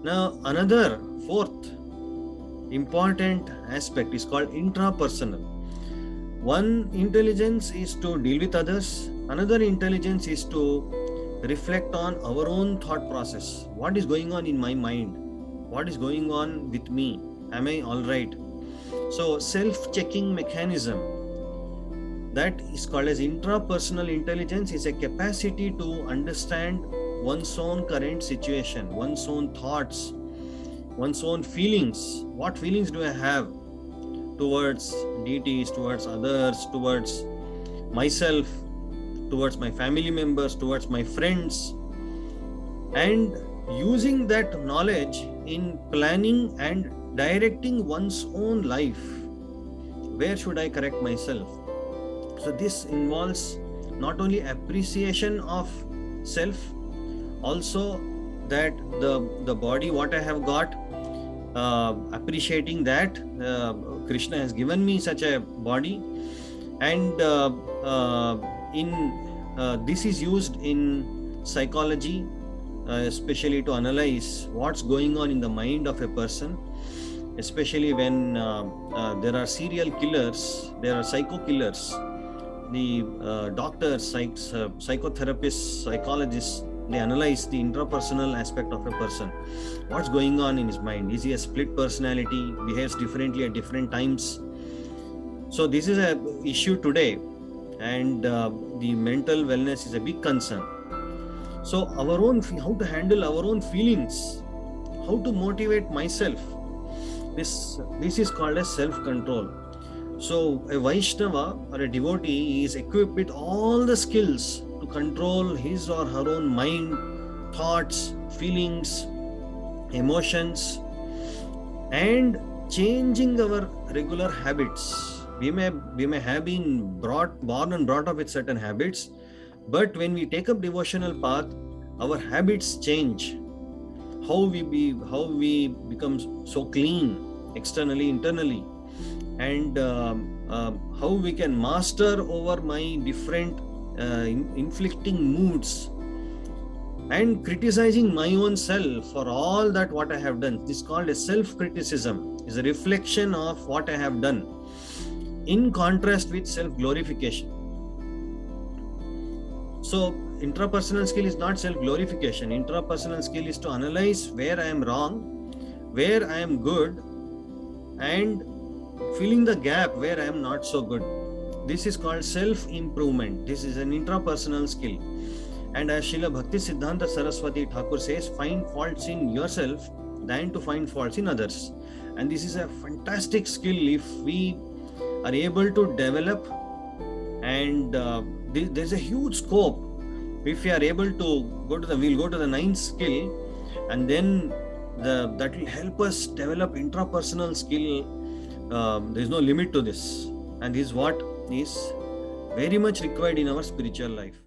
Now another fourth important aspect is called intrapersonal. One intelligence is to deal with others, another intelligence is to reflect on our own thought process. What is going on in my mind? What is going on with me? Am I all right? So self-checking mechanism, that is called as intrapersonal intelligence, is a capacity to understand one's own current situation, one's own thoughts, one's own feelings. What feelings do I have towards deities, towards others, towards myself, towards my family members, towards my friends, and using that knowledge in planning and directing one's own life. Where should I correct myself? So this involves not only appreciation of self, also that the body what I have got, appreciating that Krishna has given me such a body, and this is used in psychology, especially to analyze what's going on in the mind of a person, especially when there are serial killers, there are psycho killers. The doctors, psychotherapists, psychologists, they analyze the intrapersonal aspect of a person. What's going on in his mind? Is he a split personality, behaves differently at different times? So this is an issue today, and the mental wellness is a big concern. So our own, how to handle our own feelings, how to motivate myself, this is called as self-control. So a Vaishnava or a devotee is equipped with all the skills to control his or her own mind, thoughts, feelings, emotions, and changing our regular habits. We may have been born and brought up with certain habits, but when we take up devotional path, our habits change. How we become so clean externally, internally, and how we can master over my different inflicting moods and criticizing my own self for all that what I have done. This is called a self-criticism, is a reflection of what I have done, in contrast with self-glorification. So intrapersonal skill is not self-glorification. Intrapersonal skill is to analyze where I am wrong, where I am good, and filling the gap where I am not so good. This is called self-improvement. This is an intrapersonal skill. And as Srila Bhakti Siddhanta Saraswati Thakur says, find faults in yourself than to find faults in others. And this is a fantastic skill if we are able to develop, and there's a huge scope. If we are able to we'll go to the ninth skill, and then that will help us develop intrapersonal skill. There is no limit to this, and this is what is very much required in our spiritual life.